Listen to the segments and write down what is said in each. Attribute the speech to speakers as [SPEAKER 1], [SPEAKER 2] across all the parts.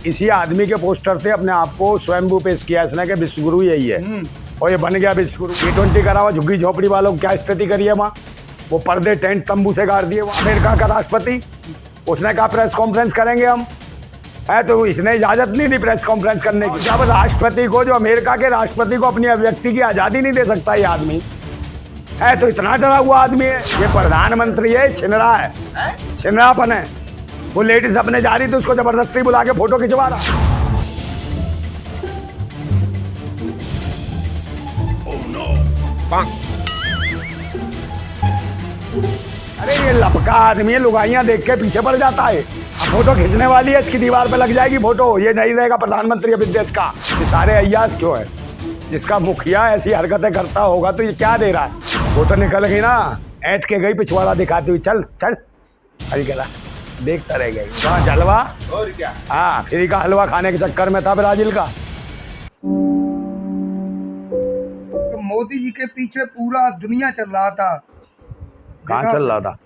[SPEAKER 1] इसी आदमी के पोस्टर से अपने आप को स्वयंभू पेश किया इसने कि विश्वगुरु यही है और ये बन गया विश्वगुरु। G20 करा हुआ झुग्गी झोपड़ी वालों की क्या स्थिति करी है वहाँ, वो पर्दे टेंट तंबू से गाड़ दिए। वहाँ अमेरिका का राष्ट्रपति उसने कहा प्रेस कॉन्फ्रेंस करेंगे हम, है तो इसने इजाजत नहीं दी प्रेस कॉन्फ्रेंस करने की। जब राष्ट्रपति को, जो अमेरिका के राष्ट्रपति को अपनी अभिव्यक्ति की आज़ादी नहीं दे सकता ये आदमी, है तो इतना डरा हुआ आदमी है। ये प्रधानमंत्री है, छिनरा है, छिनरापन है। वो लेडीज अपने जा रही थी, उसको जबरदस्ती बुला के फोटो खिंचवा रहा। अरे ये लपका आदमी है, लुगाइयां देख के पीछे पड़ जाता है। फोटो खींचने वाली है, इसकी दीवार पे लग जाएगी फोटो, ये नहीं रहेगा प्रधानमंत्री अभी देश का। ये सारे अय्यास क्यों है? जिसका मुखिया ऐसी हरकतें करता होगा तो ये क्या दे रहा है? फोटो निकल गई ना, ऐट के गई पिछवाड़ा दिखाती हुई, चल चल अरे गला देखता रह गई। वहाँ जलवा और क्या, हाँ फ्री का हलवा खाने के चक्कर में था ब्राजील का।
[SPEAKER 2] तो मोदी जी के पीछे पूरा दुनिया चल रहा था।
[SPEAKER 1] कहाँ चल रहा था?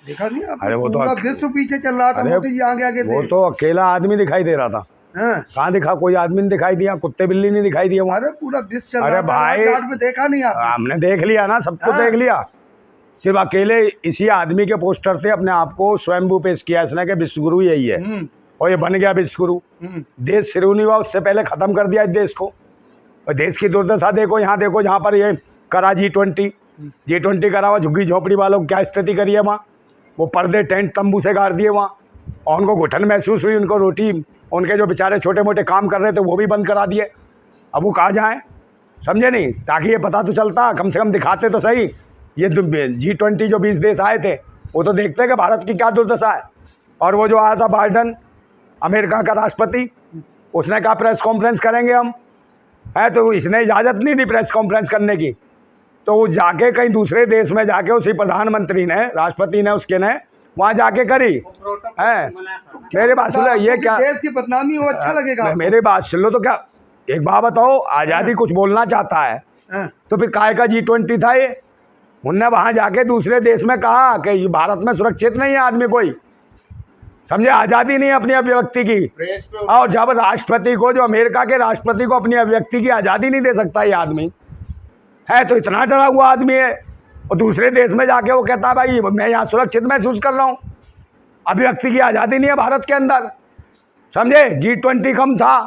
[SPEAKER 2] देखा नहीं आपने?
[SPEAKER 1] अरे वो तो
[SPEAKER 2] पूरा विश्व पीछे चल रहा था, मोदी जी आगे आगे
[SPEAKER 1] वो
[SPEAKER 2] थे।
[SPEAKER 1] तो अकेला आदमी दिखाई दे रहा था। कहाँ दिखा? कोई आदमी नहीं दिखाई दिया, कुत्ते बिल्ली नहीं दिखाई दिया।
[SPEAKER 2] अरे पूरा विश्व चल
[SPEAKER 1] अरे
[SPEAKER 2] रहा था।
[SPEAKER 1] भाई
[SPEAKER 2] राजघाट में देखा नहीं आपने?
[SPEAKER 1] हमने देख लिया ना, सबको देख लिया। सिर्फ अकेले इसी आदमी के पोस्टर से अपने आप को स्वयंभू पेश किया इसने कि विश्वगुरु यही है और ये बन गया विश्वगुरु। देश शुरू नहीं हुआ उससे पहले खत्म कर दिया इस देश को। और देश की दुर्दशा देखो, यहाँ देखो, जहाँ पर ये करा G20 करा हुआ झुग्गी झोपड़ी वालों की क्या स्थिति करी है वहाँ। वो पर्दे टेंट तंबू से गाड़ दिए वहाँ, और उनको घुटन महसूस हुई, उनको रोटी, उनके जो बेचारे छोटे मोटे काम कर रहे थे वो भी बंद करा दिए। अब वो कहाँ जाएँ, समझे नहीं? ताकि ये पता तो चलता, कम से कम दिखाते तो सही। ये G20 जो 20 देश आए थे वो तो देखते हैं कि भारत की क्या दुर्दशा है। और वो जो आया था बाइडन, अमेरिका का राष्ट्रपति, उसने कहा प्रेस कॉन्फ्रेंस करेंगे हम, है तो इसने इजाज़त नहीं दी प्रेस कॉन्फ्रेंस करने की। तो वो जाके कहीं दूसरे देश में जाके उसी प्रधानमंत्री ने, राष्ट्रपति ने, उसके ने वहाँ जाके करी है। मेरे बात सुन लो, ये क्या
[SPEAKER 2] देश की बदनामी हो, अच्छा लगेगा?
[SPEAKER 1] मेरे बात सुन लो तो क्या, एक बात बताओ, आज़ादी कुछ बोलना चाहता है तो फिर काय का G20 था ये? उनने वहाँ जाके दूसरे देश में कहा कि भारत में सुरक्षित नहीं है आदमी कोई, समझे? आज़ादी नहीं है अपनी अभिव्यक्ति की। और जब राष्ट्रपति को, जो अमेरिका के राष्ट्रपति को अपनी अभिव्यक्ति की आज़ादी नहीं दे सकता ये आदमी, है तो इतना डरा हुआ आदमी है। और दूसरे देश में जाके वो कहता है भाई मैं यहाँ सुरक्षित महसूस कर रहा हूँ, अभिव्यक्ति की आज़ादी नहीं है भारत के अंदर, समझे? G20 कम था,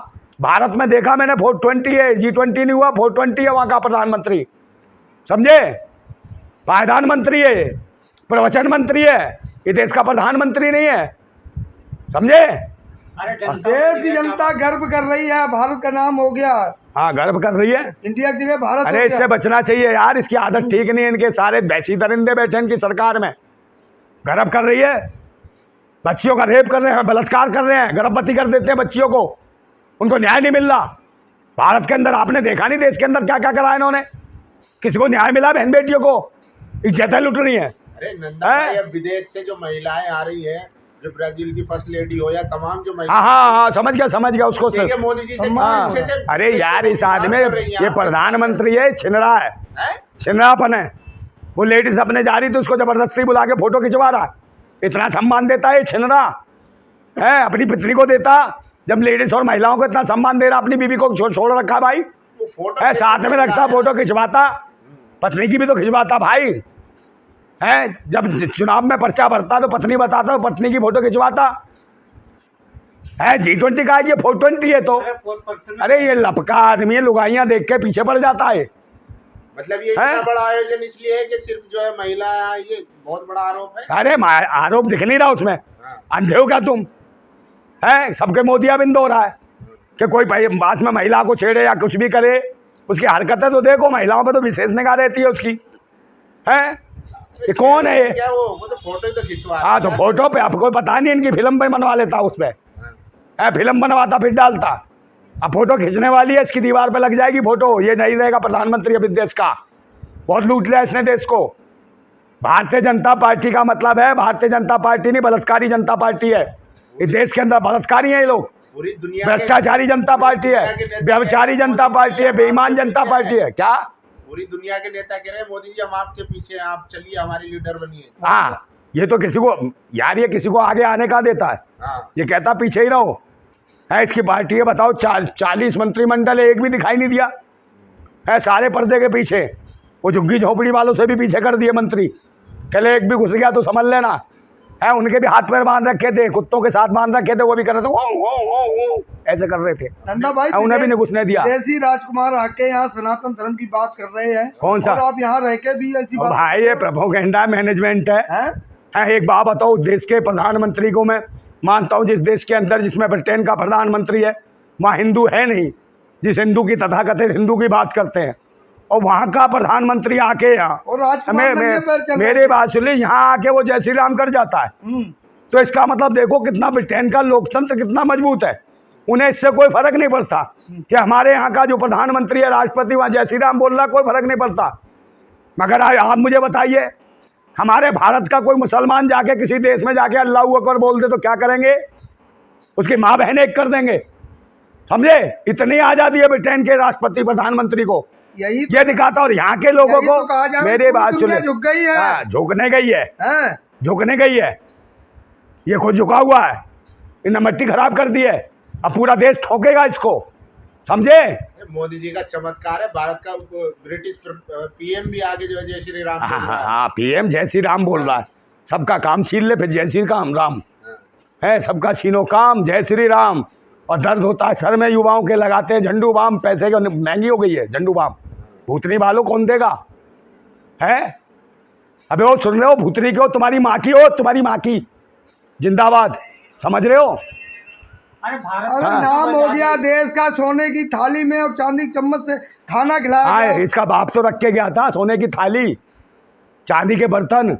[SPEAKER 1] भारत में देखा मैंने 420 है, G20 नहीं हुआ, 420 है वहाँ का प्रधानमंत्री, समझे? प्रधानमंत्री है, प्रवचन मंत्री है, ये देश का प्रधानमंत्री नहीं है, समझे?
[SPEAKER 2] देश की जनता गर्व कर रही है, भारत का नाम हो गया।
[SPEAKER 1] हाँ गर्व कर रही है,
[SPEAKER 2] इंडिया की जगह भारत।
[SPEAKER 1] अरे इससे बचना चाहिए यार, इसकी आदत ठीक नहीं है। इनके सारे भैंसी दरिंदे बैठे इनकी सरकार में, गर्व कर रही है, बच्चियों का रेप कर रहे हैं, बलात्कार कर रहे हैं, गर्भवती कर देते हैं बच्चियों को, उनको न्याय नहीं मिल रहा। भारत के अंदर आपने देखा नहीं देश के अंदर क्या क्या करा इन्होंने? किसी को न्याय मिला? बहन बेटियों को इज्जतें लुट रही हैं।
[SPEAKER 3] अरे नंदा भाई, अब विदेश से जो महिलाएं आ रही हैं, जो ब्राजील की फर्स्ट लेडी हो या तमाम जो महिलाएं,
[SPEAKER 1] हाँ समझ गया उसको सर।
[SPEAKER 3] मोदी जी से
[SPEAKER 1] हाँ।
[SPEAKER 3] से
[SPEAKER 1] अरे यार इस आदमी, ये प्रधानमंत्री है, छिनरा है, छिनरापन है। वो लेडीज अपने जा रही थी, उसको जबरदस्ती बुला के फोटो खिंचवा रहा। इतना सम्मान देता है छिनरा, है अपनी पत्नी को देता। जब लेडीज और महिलाओं को इतना सम्मान दे रहा, अपनी बीवी को छोड़ रखा भाई, है साथ में रखता, फोटो खिंचवाता, पत्नी की भी तो खिंचवाता भाई, है जब चुनाव में पर्चा भरता तो पत्नी बताता, तो पत्नी की फोटो खिंचवाता है। G20 का ये 420 है तो अरे ये लपका आदमी है, लुगाइयां देख के पीछे पड़ जाता है।
[SPEAKER 3] मतलब ये इतना बड़ा आयोजन इसलिए है कि सिर्फ जो है महिला, ये बहुत बड़ा आरोप है।
[SPEAKER 1] अरे आरोप दिख नहीं रहा उसमें? अंधे हो क्या तुम? है सबके मोतियाबिंद हो रहा है कि कोई पास में महिला को छेड़े या कुछ भी करे, उसकी हरकतें तो देखो, महिलाओं पर तो विशेष निगाह रहती है उसकी, है ये कौन है ये?
[SPEAKER 3] क्या वो तो फोटो तो खिंचवा,
[SPEAKER 1] हाँ तो फोटो पे आपको पता नहीं, इनकी फिल्म पे बनवा लेता उस पर, है फिल्म बनवाता फिर डालता। अब फोटो खींचने वाली है, इसकी दीवार पे लग जाएगी फोटो, ये नहीं रहेगा प्रधानमंत्री अभी देश का। बहुत लूट लिया इसने देश को। भारतीय जनता पार्टी का मतलब है, भारतीय जनता पार्टी नहीं, बलात्कारी जनता पार्टी है। इस देश के अंदर बलात्कारी है ये लोग,
[SPEAKER 3] पूरी दुनिया
[SPEAKER 1] भ्रष्टाचारी जनता पार्टी है, व्यभिचारी जनता पार्टी है, बेईमान जनता पार्टी है। क्या
[SPEAKER 3] पूरी दुनिया के नेता कह रहे हैं मोदी जी हम आपके पीछे हैं, आप चलिए हमारे लीडर बनिए।
[SPEAKER 1] हाँ ये तो किसी को यार, ये किसी को आगे आने का देता है, ये कहता पीछे ही रहो, है इसकी पार्टी है, बताओ 40 मंत्रिमंडल है, एक भी दिखाई नहीं दिया है, सारे पर्दे के पीछे। वो झुग्गी झोपड़ी वालों से भी पीछे कर दिए मंत्री, चले एक भी घुस गया तो समझ लेना है। उनके भी हाथ पैर बांध रखे थे, कुत्तों के साथ बांध रखे थे, वो भी कर रहे थे वो ऐसे कर रहे थे।
[SPEAKER 2] नंदा भाई
[SPEAKER 1] उन्हें भी नहीं घुसने दिया।
[SPEAKER 2] देसी राजकुमार आके यहाँ सनातन धर्म की बात कर रहे हैं,
[SPEAKER 1] कौन सा?
[SPEAKER 2] और आप यहाँ रह के भी ऐसी बात
[SPEAKER 1] भाई ये प्रोपेगेंडा मैनेजमेंट है। एक बात बताओ, देश के प्रधानमंत्री को मैं मानता हूँ, जिस देश के अंदर जिसमें ब्रिटेन का प्रधानमंत्री है वहाँ हिंदू है नहीं, जिस हिंदू की तथाकथित हिंदू की बात करते हैं, और वहाँ का प्रधानमंत्री आके यहाँ
[SPEAKER 2] और राजकुमार
[SPEAKER 1] मेरे बात सुनिए, यहाँ आके वो जय श्री राम कर जाता है। तो इसका मतलब देखो कितना ब्रिटेन का लोकतंत्र कितना मजबूत है। उन्हें इससे कोई फर्क नहीं पड़ता कि हमारे यहाँ का जो प्रधानमंत्री है, राष्ट्रपति, वहाँ जय श्री राम बोल रहा, कोई फर्क नहीं पड़ता। मगर आप मुझे बताइए, हमारे भारत का कोई मुसलमान जाके किसी देश में जाके अल्लाह अकबर बोल दे तो क्या करेंगे? उसकी माँ बहनें एक कर देंगे, समझे? इतनी आज़ादी है ब्रिटेन के राष्ट्रपति प्रधानमंत्री को,
[SPEAKER 2] यही
[SPEAKER 1] ये दिखाता। और यहाँ के लोगों को
[SPEAKER 2] तो
[SPEAKER 1] मेरे बात सुनिए,
[SPEAKER 2] झुक गई है,
[SPEAKER 1] झुकने गई है, झुकने गई है, ये खुद झुका हुआ है, इन्हें मिट्टी खराब कर दी है, अब पूरा देश ठोकेगा इसको, समझे?
[SPEAKER 3] मोदी जी का चमत्कार है, भारत का ब्रिटिश पीएम भी आगे जो है जय श्री राम।
[SPEAKER 1] हाँ, पीएम जय श्री राम बोल रहा है, सबका काम छीन ले फिर जय श्री राम है, सबका छीनो काम जय श्री राम। और दर्द होता है सर में, युवाओं के लगाते हैं झंडू बाम, पैसे की महंगी हो गई है झंडू बाम, भूतनी वालों कौन देगा है? अबे वो सुन रहे हो, भूतनी की हो, तुम्हारी माँ की हो, तुम्हारी माँ की जिंदाबाद, समझ रहे हो?
[SPEAKER 2] अरे नाम हो गया देश का, सोने की थाली में और चांदी की चम्मच से खाना खिलाया गया।
[SPEAKER 1] इसका बाप तो रख के गया था सोने की थाली, चांदी के बर्तन,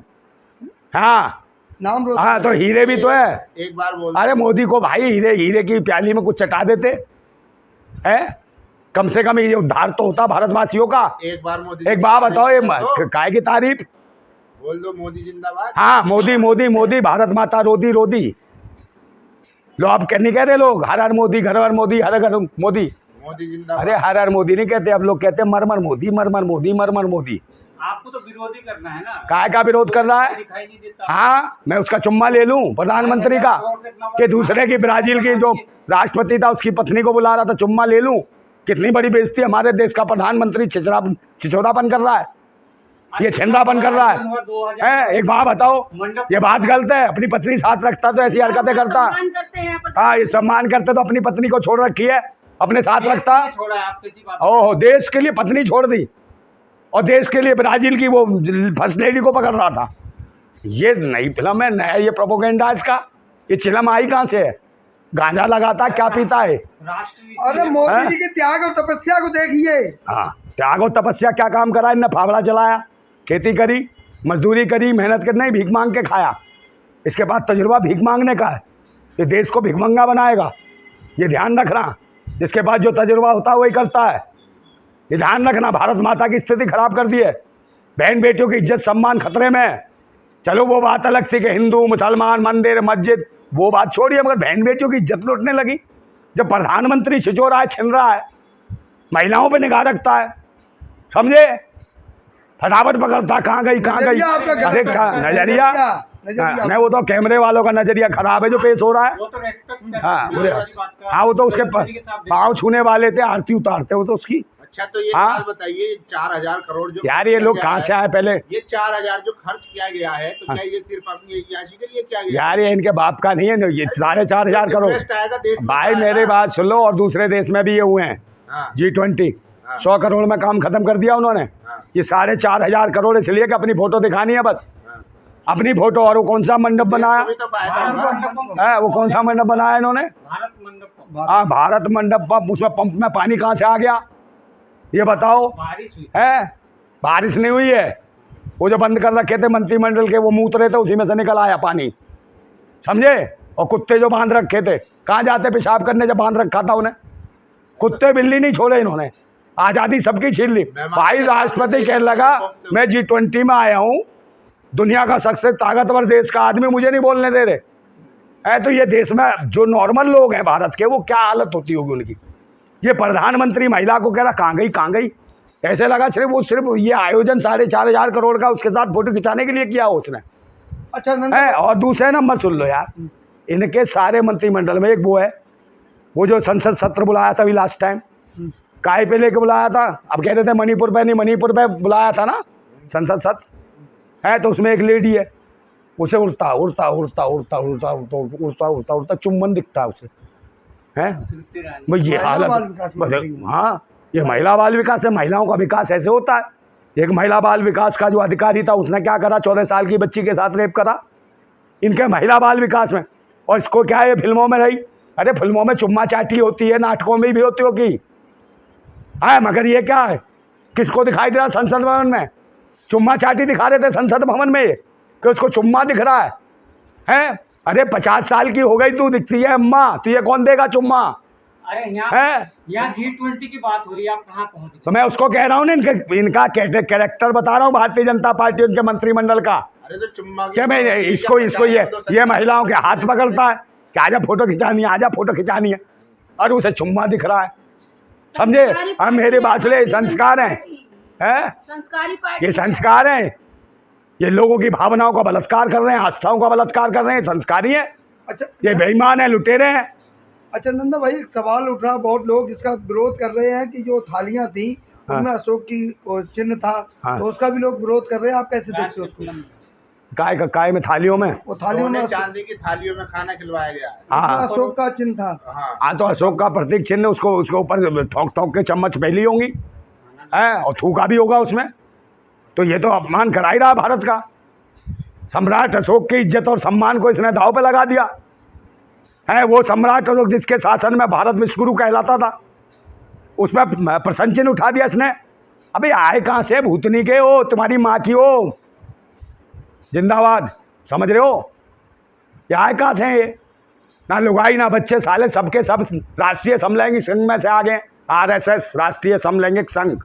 [SPEAKER 1] हाँ हाँ, तो हीरे भी तो है।
[SPEAKER 3] एक बार बोल,
[SPEAKER 1] अरे मोदी को भाई हीरे की प्याली में कुछ चटा देते हैं, कम से कम ये उद्धार तो होता भारतवासियों का।
[SPEAKER 3] एक बार मोदी,
[SPEAKER 1] एक बात बताओ, ये काय की तारीफ
[SPEAKER 3] बोल दो, मोदी जिंदाबाद।
[SPEAKER 1] हाँ, मोदी मोदी मोदी, भारत माता रोदी रोदी। लो आप नहीं कह रहे लोग, हर हर मोदी, घर हर मोदी, हर घर मोदी,
[SPEAKER 3] मोदी जिंदाबाद।
[SPEAKER 1] अरे हर हर मोदी नहीं कहते, अब लोग कहते हैं मरमर मोदी, मरमर मोदी, मरमर मोदी।
[SPEAKER 3] आपको तो विरोधी करना है ना,
[SPEAKER 1] काय का विरोध कर रहा है?
[SPEAKER 3] दिखाई नहीं देता।
[SPEAKER 1] हाँ, मैं उसका चुम्मा ले लूं प्रधानमंत्री का, कि दूसरे की ब्राजील की जो राष्ट्रपति था उसकी पत्नी को बुला रहा था, चुम्मा ले लूं? कितनी बड़ी बेइज्जती, हमारे देश का प्रधानमंत्री छिछोरापन कर रहा है, ये छिंदापन कर रहा है। एक बात बताओ, ये बात गलत है? अपनी पत्नी साथ रखता तो ऐसी हरकतें करता? हाँ, ये सम्मान करते तो अपनी पत्नी को छोड़ रखी है, अपने साथ रखता। ओहो, देश के लिए पत्नी छोड़ दी और देश के लिए ब्राजील की वो फर्स्ट लेडी को पकड़ रहा था। ये नई फिल्म है, नया ये प्रोपेगेंडा इसका। ये चिलम आई कहाँ से है? गांजा लगाता, क्या पीता है?
[SPEAKER 2] अरे मोदी जी के त्याग और तपस्या को देखिए।
[SPEAKER 1] हाँ, त्याग और तपस्या क्या काम करा इनने? फावड़ा चलाया, खेती करी, मजदूरी करी, मेहनत कर, नहीं भीख मांग के खाया। इसके बाद तजुर्बा भीख मांगने का है, ये देश को भिखमंगा बनाएगा, ये ध्यान रखना। जिसके बाद जो तजुर्बा होता है वही करता है, ये ध्यान रखना। भारत माता की स्थिति खराब कर दी है, बहन बेटियों की इज्जत सम्मान खतरे में है। चलो वो बात अलग थी कि हिंदू मुसलमान मंदिर मस्जिद, वो बात छोड़िए, मगर बहन बेटियों की इज्जत लूटने लगी। जब प्रधानमंत्री छिछो रहा है, छिन रहा है, महिलाओं पे निगाह रखता है, समझे? फटाफट पकड़ता, कहाँ गई कहाँ गई? अरे नजरिया नहीं, वो तो कैमरे वालों का नजरिया खराब है जो पेश हो रहा है। हाँ, वो तो उसके पाँव छूने वाले थे, आरती उतारते हो तो उसकी।
[SPEAKER 3] अच्छा, तो ये बात बताइए, 4000 करोड़ जो
[SPEAKER 1] यार ये लोग कहाँ से आए? पहले
[SPEAKER 3] ये 4000 जो खर्च किया गया है, तो क्या ये सिर्फ अपनी अय्याशी के लिए किया गया?
[SPEAKER 1] यार ये इनके बाप का नहीं है, ये 4,500 करोड़ भाई, मेरे बात सुन लो। और दूसरे देश में भी ये हुए हैं, G20 100 करोड़ में काम खत्म कर दिया उन्होंने। ये 4,500 करोड़ इसलिए कि अपनी फोटो दिखानी है बस, अपनी फोटो। और वो कौन सा मंडप बनाया है? वो कौन सा मंडप बनाया इन्होंने? हाँ, भारत मंडप पंप। उसमें पंप में पानी कहाँ से आ गया ये बताओ? है बारिश नहीं हुई है, वो जो बंद कर रखे थे मंत्रिमंडल के, वो मूत रहे थे, उसी में से निकल आया पानी, समझे? और कुत्ते जो बांध रखे थे, कहाँ जाते पेशाब करने जब बांध रखा था उन्हें? कुत्ते बिल्ली नहीं छोड़े इन्होंने, आज़ादी सबकी छीन ली। भाई राष्ट्रपति कहने लगा मैं G20 में आया हूँ, दुनिया का सबसे ताकतवर देश का आदमी मुझे नहीं बोलने दे रहे है। तो ये देश में जो नॉर्मल लोग हैं भारत के, वो क्या हालत होती होगी उनकी? ये प्रधानमंत्री महिला को कह रहा कहाँ गई कहाँ गई? ऐसे लगा सिर्फ ये आयोजन 4,500 करोड़ का उसके साथ फोटो खिंचाने के लिए किया उसने।
[SPEAKER 2] अच्छा
[SPEAKER 1] है। और दूसरे नंबर सुन लो यार, इनके सारे मंत्रिमंडल में एक वो है वो जो संसद सत्र बुलाया था अभी लास्ट टाइम, काय पे लेके बुलाया था, अब कहते थे मणिपुर पे, नहीं मणिपुर पे बुलाया था ना संसद सत्र है, तो उसमें एक लेडी है, उसे उड़ता उड़ता उड़ता उड़ता उड़ता उड़ता उड़ता उड़ता उड़ता चुम्बन दिखता है उसे, हैं भाई ये हालत। हाँ, ये महिला बाल विकास है, महिलाओं का विकास ऐसे होता है। एक महिला बाल विकास का जो अधिकारी था उसने क्या करा, 14 साल की बच्ची के साथ रेप करा इनके महिला बाल विकास में, और इसको क्या है, ये फिल्मों में रही। अरे फिल्मों में चुम्मा चाटी होती है, नाटकों में भी होती होगी, है, मगर ये क्या है, किसको दिखाई दे रहा संसद भवन में, चुम्मा चाटी दिखा रहे थे संसद भवन में कि उसको चुम्मा दिख रहा है? अरे 50 साल की हो गई तू, दिखती है अम्मा, तुझे कौन देगा चुम्मा?
[SPEAKER 4] अरे यहाँ G20 की बात हो रही है, आप कहाँ पहुँच गए?
[SPEAKER 1] तो मैं उसको कह रहा हूँ ना, इनका कैरेक्टर बता रहा हूँ भारतीय जनता पार्टी उनके मंत्रिमंडल का।
[SPEAKER 3] अरे तो चुम्मा
[SPEAKER 1] क्या मैं इसको ये महिलाओं के हाथ पकड़ता है कि आजा फोटो खिंचानी है, आजा फोटो खिंचानी है, और उसे चुम्मा दिख रहा है, समझे? हम मेरे बासले संस्कार हैं, ये संस्कार हैं, ये लोगों की भावनाओं का बलात्कार कर रहे हैं, आस्थाओं का बलात्कार कर रहे हैं, संस्कारी है।
[SPEAKER 2] अच्छा,
[SPEAKER 1] ये बेईमान है, लुटेरे हैं।
[SPEAKER 2] अच्छा नंदा भाई, एक सवाल उठ रहा, बहुत लोग इसका विरोध कर रहे हैं कि जो थालियां थी उनमें अशोक की चिन्ह था, तो उसका भी लोग विरोध कर रहे हैं, आप कैसे देखते हो उसको?
[SPEAKER 1] काय में थालियों में,
[SPEAKER 2] वो थालियों में
[SPEAKER 3] चांदी की थालियों में खाना खिलवाया गया है।
[SPEAKER 1] हाँ,
[SPEAKER 2] अशोक का चिन्ह था।
[SPEAKER 3] हाँ,
[SPEAKER 1] तो अशोक का प्रतीक चिन्ह, उसको उसके ऊपर ठोक ठोक के चम्मच फैली होंगी, है, और थूका भी होगा उसमें, तो ये तो अपमान करा ही रहा भारत का। सम्राट अशोक की इज्जत और सम्मान को इसने दांव पे लगा दिया है। वो सम्राट अशोक जिसके शासन में भारत विश्वगुरु कहलाता था, उसमें प्रसन्न चिन्ह उठा दिया इसने। अबे आए कहाँ से, भूतनी के हो, तुम्हारी माँ की हो, जिंदाबाद, समझ रहे हो? ये आए कहाँ से ये, ना लुगाई ना बच्चे, साले सबके सब राष्ट्रीय समलैंगिक संघ में से आ गए, RSS राष्ट्रीय समलैंगिक संघ,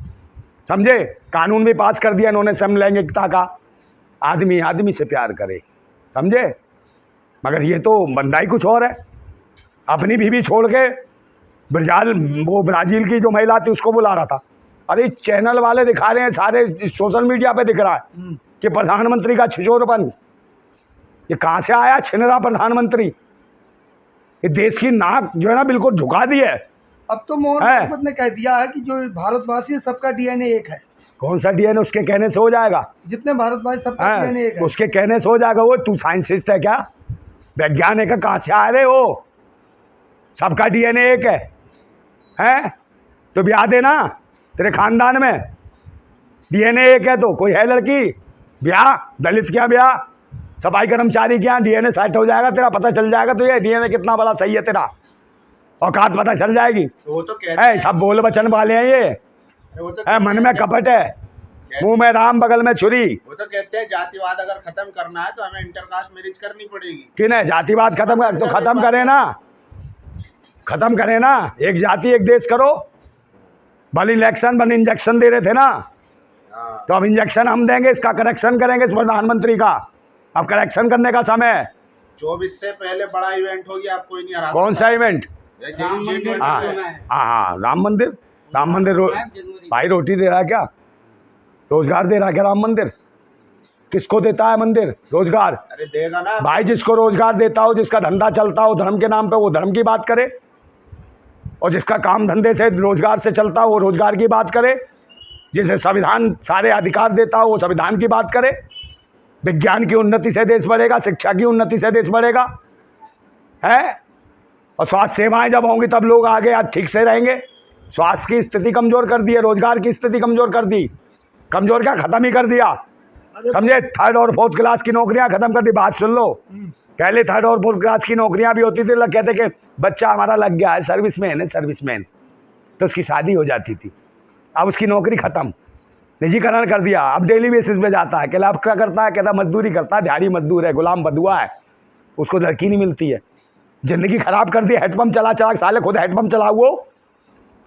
[SPEAKER 1] समझे? कानून भी पास कर दिया इन्होंने समलैंगिकता का, आदमी आदमी से प्यार करे, समझे? मगर ये तो बंदा ही कुछ और है, अपनी बीवी छोड़ के ब्राज़ील की जो महिला थी उसको बुला रहा था। अरे चैनल वाले दिखा रहे हैं, सारे सोशल मीडिया पे दिख रहा है कि प्रधानमंत्री का छिछोरपन, ये कहाँ से आया छिनरा प्रधानमंत्री? ये देश की नाक जो है ना बिल्कुल झुका दी है।
[SPEAKER 2] अब तो मोहन भागवत ने कह दिया है कि जो भारतवासी है सबका DNA एक है।
[SPEAKER 1] कौन सा DNA? उसके कहने से हो जाएगा?
[SPEAKER 2] जितने भारतवासी सबका DNA एक है,
[SPEAKER 1] उसके कहने से हो जाएगा? वो तू साइंटिस्ट है क्या, वैज्ञानिक है, कहाँ से आ रहे हो? सबका DNA एक है? तो ब्याह देना, तेरे खानदान में DNA एक है, तो कोई है लड़की, ब्याह, दलित क्या ब्याह, सफाई कर्मचारी क्या, DNA सेट हो जाएगा तेरा, पता चल जाएगा तो ये DNA कितना बड़ा सही है तेरा, औकात पता चल जाएगी।
[SPEAKER 3] वो तो कहते हैं,
[SPEAKER 1] सब बोल बचन वाले हैं ये,
[SPEAKER 3] वो तो
[SPEAKER 1] मन में कपट है, मुंह में राम बगल में छुरी।
[SPEAKER 3] वो तो कहते हैं जातिवाद अगर खत्म करना है तो हमें इंटरकास्ट मैरिज करनी पड़ेगी।
[SPEAKER 1] किन है जातिवाद खत्म कर, तो खत्म करें ना, खत्म करें ना, एक जाति एक देश करो। बल इलेक्शन बल इंजेक्शन दे रहे थे ना, तो अब इंजेक्शन हम देंगे, इसका करेक्शन करेंगे इस प्रधानमंत्री का। अब करेक्शन करने का समय है।
[SPEAKER 3] 24 से पहले बड़ा इवेंट हो गया, आप कोई नहीं हरा।
[SPEAKER 1] कौन सा इवेंट? हाँ, राम मंदिर भाई रोटी दे रहा है क्या, रोजगार दे रहा है क्या राम मंदिर? किसको देता है मंदिर रोजगार?
[SPEAKER 3] अरे देगा ना
[SPEAKER 1] भाई, जिसको रोजगार देता हो, जिसका धंधा चलता हो धर्म के नाम पे, वो धर्म की बात करे, और जिसका काम धंधे से रोजगार से चलता हो वो रोजगार की बात करे, जिसे संविधान सारे अधिकार देता हो वो संविधान की बात करे। विज्ञान की उन्नति से देश बढ़ेगा, शिक्षा की उन्नति से देश बढ़ेगा, है? और स्वास्थ्य सेवाएं जब होंगी तब लोग आगे आज ठीक से रहेंगे। स्वास्थ्य की स्थिति कमजोर कर दी है, रोजगार की स्थिति कमजोर कर दी, कमजोर क्या, खत्म ही कर दिया, समझे? 3rd और 4th क्लास की नौकरियां खत्म कर दी। बात सुन लो, पहले 3rd और 4th क्लास की नौकरियां भी होती थी, लोग कहते कि बच्चा हमारा लग गया है, सर्विसमैन है, सर्विसमैन, तो उसकी शादी हो जाती थी। अब उसकी नौकरी खत्म, निजीकरण कर दिया। अब डेली बेसिस पे जाता है, कहला अब क्या करता है, कहता मजदूरी करता है, दिहाड़ी मजदूर है, गुलाम बदुआ है, उसको लड़की नहीं मिलती है। जिंदगी खराब कर दी, हेडपम्प चला चला, साले खुद हेडपम्प चलाओ, वो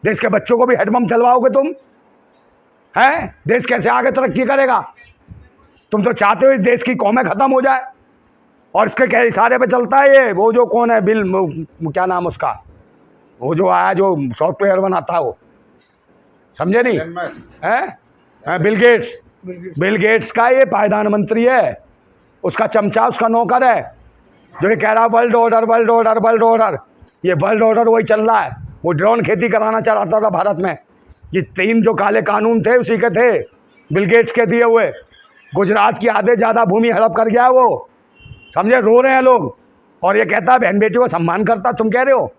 [SPEAKER 1] देश के बच्चों को भी हेडपम्प चलवाओगे तुम, हैं? देश कैसे आगे तरक्की करेगा? तुम तो चाहते हो इस देश की कौमें खत्म हो जाए, और इसके क्या इशारे पे चलता है ये, वो जो कौन है, बिल क्या नाम उसका, वो जो आया जो सॉफ्टवेयर बनाता है वो, समझे नहीं है? बिल गेट्स का ये पायदान मंत्री है, उसका चमचा, उसका नौकर है, जो ये कह रहा world order world order world order. ये वर्ल्ड ऑर्डर वही चल रहा है। वो ड्रोन खेती कराना चाहता था भारत में। ये 3 जो काले कानून थे उसी के थे, बिल गेट्स के दिए हुए। गुजरात की आधे ज़्यादा भूमि हड़प कर गया वो, समझे। रो रहे हैं लोग। और ये कहता बहन बेटी को सम्मान करता। तुम कह रहे हो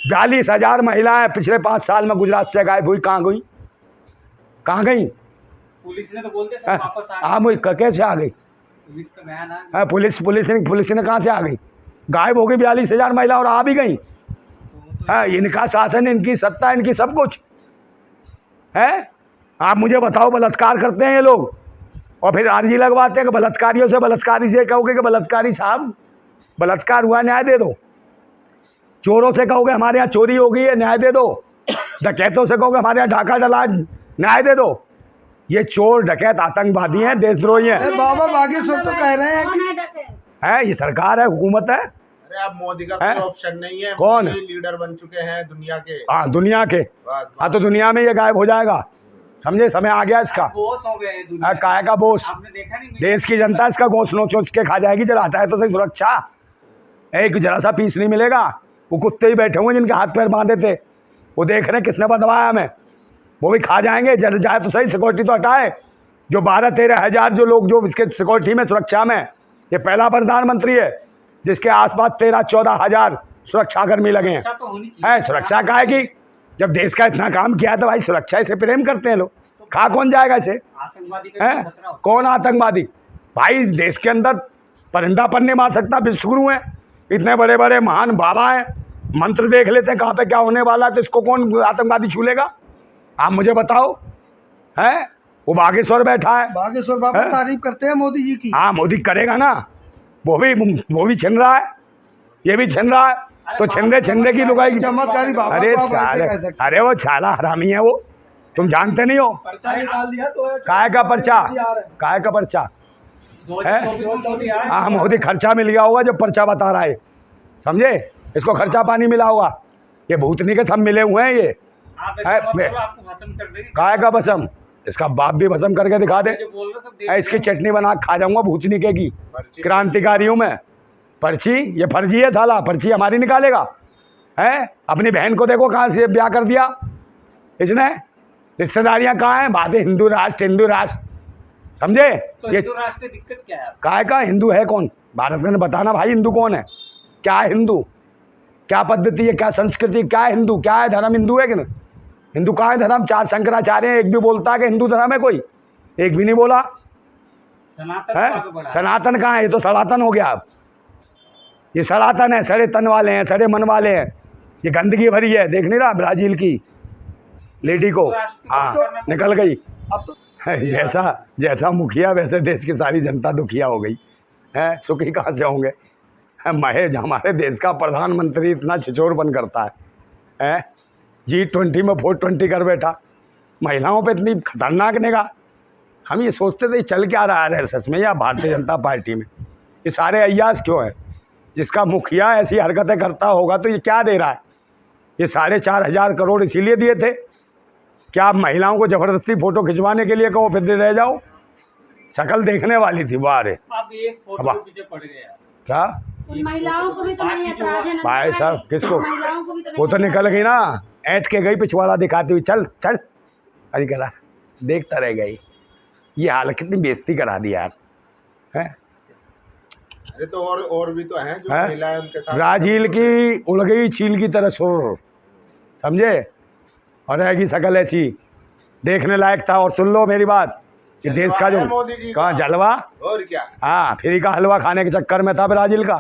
[SPEAKER 1] 42,000 महिलाएं पिछले 5 साल में गुजरात से गायब हुई। कहाँ गई, कहाँ गई?
[SPEAKER 4] पुलिस ने तो बोलते सर वापस आ
[SPEAKER 1] हाँ, मुझे कैसे आ गई?
[SPEAKER 4] पुलिस का बयान है।
[SPEAKER 1] हाँ, पुलिस ने कहाँ से आ गई? गायब हो गई 42,000 महिला और आ भी गई। हाँ, इनका शासन, इनकी सत्ता, इनकी सब कुछ है। आप मुझे बताओ, बलात्कार करते हैं ये लोग और फिर आरजी लगवाते हैं कि बलात्कारियों से, बलात्कारी से कहोगे कि बलात्कारी साहब बलात्कार हुआ, न्याय दे दो। चोरों से कहोगे हमारे यहाँ चोरी हो गई है, न्याय दे दो। डकैतों से कहोगे हमारे यहाँ डाका डला, न्याय दे दो। ये चोर डकैत आतंकवादी हैं, देशद्रोही हैं।
[SPEAKER 2] बाबा बागेश्वर तो कह रहे हैं कि
[SPEAKER 1] है ये सरकार है, हुकूमत है।
[SPEAKER 3] अरे अब मोदी का कोई ऑप्शन नहीं है।
[SPEAKER 1] कौन
[SPEAKER 3] मोदी लीडर बन चुके हैं दुनिया के।
[SPEAKER 1] हाँ, दुनिया के।
[SPEAKER 3] बस
[SPEAKER 1] हाँ, तो दुनिया में ये गायब हो जाएगा, समझे। समय आ गया इसका।
[SPEAKER 4] बोस हो गए दुनिया
[SPEAKER 1] हाँ, काय का बोस?
[SPEAKER 4] आपने देखा नहीं?
[SPEAKER 1] देश की जनता इसका गोश्त नोच नोच के खा जाएगी। चलाता है तो सही सुरक्षा, एक जरा सा पीस नहीं मिलेगा। वो कुत्ते ही बैठे होंगे जिनके हाथ पैर बांधे थे, वो देख रहे हैं किसने बंधवाया हमें, वो भी खा जाएंगे। जल जाए तो सही, सिक्योरिटी तो हटाए। जो 12-13 हज़ार जो लोग जो इसके सिक्योरिटी में, सुरक्षा में, ये पहला प्रधानमंत्री है जिसके आसपास 13-14 हज़ार सुरक्षाकर्मी लगे हैं।
[SPEAKER 4] तो होनी चाहिए।
[SPEAKER 1] है सुरक्षा का है कि जब देश का इतना काम किया तो भाई सुरक्षा इसे प्रेम करते हैं लोग। खा कौन जाएगा इसे?
[SPEAKER 4] आतंकवादी का
[SPEAKER 1] है
[SPEAKER 4] खतरा होता
[SPEAKER 1] कौन आतंकवादी? भाई इस देश के अंदर परिंदा पर नहीं मार सकता। विश्वगुरु हैं, इतने बड़े बड़े महान बाबा हैं, मंत्र देख लेते हैं कहाँ पे क्या होने वाला है, तो इसको कौन आतंकवादी छू लेगा? आप मुझे बताओ। है वो बागेश्वर बैठा है।
[SPEAKER 2] बागेश्वर बाबा तारीफ करते हैं मोदी जी की।
[SPEAKER 1] हाँ, मोदी करेगा ना। वो भी छिन रहा है, ये भी छिन रहा है। तो छिंदे की लुगाई।
[SPEAKER 2] चमत्कारी बाबा
[SPEAKER 1] अरे
[SPEAKER 2] को आप ऐसे
[SPEAKER 1] साले,
[SPEAKER 2] कह सकते हैं।
[SPEAKER 1] अरे वो साला हरामी है वो, तुम जानते नहीं हो।
[SPEAKER 2] पर्चा निकाल दिया तो
[SPEAKER 1] काय का पर्चा? काय का पर्चा है?
[SPEAKER 4] 2024 में मोदी आया।
[SPEAKER 1] हाँ, मोदी खर्चा मिल गया होगा जब पर्चा बता रहा है, समझे। इसको खर्चा पानी मिला होगा। ये भूतनी के सब मिले हुए हैं ये।
[SPEAKER 4] आप
[SPEAKER 1] है,
[SPEAKER 4] ऐसा मत करो, आपको खत्म कर देंगे।
[SPEAKER 1] काय का भस्म? इसका बाप भी भस्म करके दिखा दे।
[SPEAKER 4] जो बोल रहे हो सब देख
[SPEAKER 1] है, इसकी चटनी बना के खा जाऊंगा भूतनी के की।
[SPEAKER 3] पर्ची-
[SPEAKER 1] क्रांतिकारियों में पर्ची, ये फर्जी है साला। पर्ची हमारी निकालेगा। है, अपनी बहन को देखो कहाँ से ब्याह कर दिया इसने। रिश्तेदारियाँ कहाँ हैं? बात है हिंदू राष्ट्र, हिंदू राष्ट्र, समझे।
[SPEAKER 4] तो
[SPEAKER 1] ये
[SPEAKER 4] हिंदू राष्ट्र की दिक्कत क्या है?
[SPEAKER 1] काय का हिंदू है कौन? भारत में बताना भाई, हिंदू कौन है? क्या है हिंदू? क्या पद्धति है, क्या संस्कृति, क्या है हिंदू, क्या है धर्म? हिंदू है कि नहीं? हिंदू कहाँ है धर्म? 4 शंकराचार्य हैं, एक भी बोलता है कि हिंदू धर्म है कोई? एक भी नहीं बोला।
[SPEAKER 4] सनातन
[SPEAKER 1] है,
[SPEAKER 4] का तो बड़ा है।
[SPEAKER 1] सनातन कहाँ है? ये तो सनातन हो गया अब। ये सनातन है, सड़े तन वाले हैं, सड़े मन वाले हैं। ये गंदगी भरी है, देख नहीं रहा ब्राजील की लेडी को? हाँ, निकल गई।
[SPEAKER 2] अब तो
[SPEAKER 1] जैसा मुखिया वैसे देश की सारी जनता दुखिया हो गई है। सुखी कहाँ से होंगे? महज हमारे देश का प्रधानमंत्री इतना छिछोरपन करता है। G20 में 420 कर बैठा, महिलाओं पे इतनी खतरनाक निगाह। हम ये सोचते थे चल क्या रहा है RSS में या भारतीय जनता पार्टी में, ये सारे अय्यास क्यों हैं? जिसका मुखिया ऐसी हरकतें करता होगा तो ये क्या दे रहा है? ये 4,500 करोड़ इसीलिए दिए थे क्या आप महिलाओं को ज़बरदस्ती फ़ोटो खिंचवाने के लिए कहो फिर रह जाओ? शक्ल देखने वाली थी वाह रे।
[SPEAKER 4] आप एक फोटो के पीछे पड़ गए यार।
[SPEAKER 1] क्या
[SPEAKER 5] उन महिलाओं को भी तो नहीं ऐतराज है ना
[SPEAKER 1] भाई साहब? किसको?
[SPEAKER 5] महिलाओं को भी तो नहीं
[SPEAKER 1] वो तो निकल गई ना, ऐंठ के गई पिछवाड़ा दिखाती हुई। चल चल, अरे करा देखता रह गई। ये हाल कितनी बेइज्जती करा दी यार। है
[SPEAKER 3] अरे तो और भी तो हैं जो
[SPEAKER 1] है?
[SPEAKER 3] महिलाएं उनके साथ।
[SPEAKER 1] ब्राजील की उड़ गई चील की तरह सुर, समझे। और रहेगी शक्ल ऐसी, देखने लायक था। और सुन लो मेरी बात, कि देश का
[SPEAKER 3] जलवा है
[SPEAKER 1] जो
[SPEAKER 3] मोदी जी
[SPEAKER 1] कहाँ
[SPEAKER 3] का।
[SPEAKER 1] जलवा,
[SPEAKER 3] और क्या?
[SPEAKER 1] हाँ, फ्री का हलवा खाने के चक्कर में था ब्राजील का,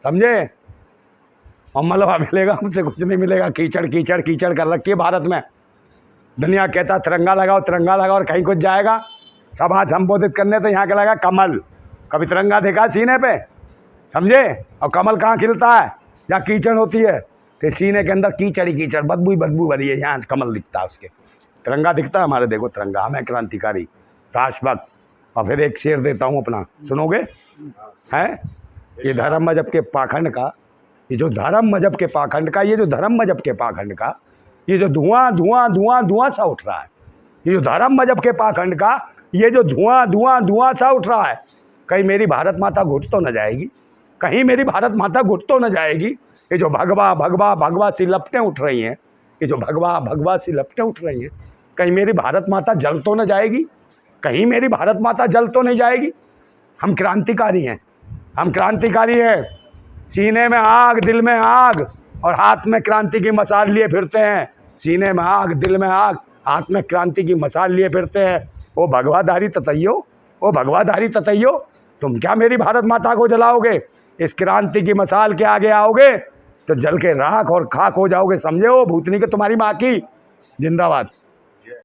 [SPEAKER 1] समझे। और मलबा मिलेगा, हमसे कुछ नहीं मिलेगा। कीचड़ कीचड़ कीचड़ कर रखी है भारत में। दुनिया कहता तिरंगा लगाओ, तिरंगा लगाओ, और कहीं कुछ जाएगा सभा संबोधित करने तो यहाँ के लगा कमल। कभी तिरंगा देखा सीने पे, समझे। और कमल कहाँ खिलता है? जहाँ कीचड़ होती है, तो सीने के अंदर कीचड़ ही कीचड़, बदबू ही बदबू भरी है। यहाँ कमल दिखता है उसके। तिरंगा दिखता है हमारे, देखो तिरंगा। हमें क्रांतिकारी, राष्ट्रभक्त। और फिर एक शेर देता हूँ अपना, सुनोगे? हैं, ये धर्म मजहब के पाखंड का, ये जो धर्म मजहब के पाखंड का, ये जो धर्म मजहब के पाखंड का, ये जो धुआं धुआं धुआं धुआं सा उठ रहा है, ये जो धर्म मजहब के पाखंड का, ये जो धुआं धुआं धुआं सा उठ रहा है, कहीं मेरी भारत माता घुट तो न जाएगी? कहीं मेरी भारत माता घुट तो न जाएगी? ये जो भगवा भगवा भगवा सी लपटें उठ रही हैं, ये जो भगवा भगवा सी लपटें उठ रही हैं, कहीं मेरी भारत माता जल तो न जाएगी? कहीं मेरी भारत माता जल तो नहीं जाएगी? हम क्रांतिकारी हैं, हम क्रांतिकारी हैं। सीने में आग, दिल में आग और हाथ में क्रांति की मसाल लिए फिरते हैं। सीने में आग, दिल में आग, हाथ में क्रांति की मसाल लिए फिरते हैं। ओ भगवाधारी ततैयो, ओ भगवाधारी ततैयो, तुम क्या मेरी भारत माता को जलाओगे? इस क्रांति की मसाल के आगे आओगे तो जल के राख और खाक हो जाओगे, समझे हो? भूतनी के तुम्हारी माँ की। जिंदाबाद।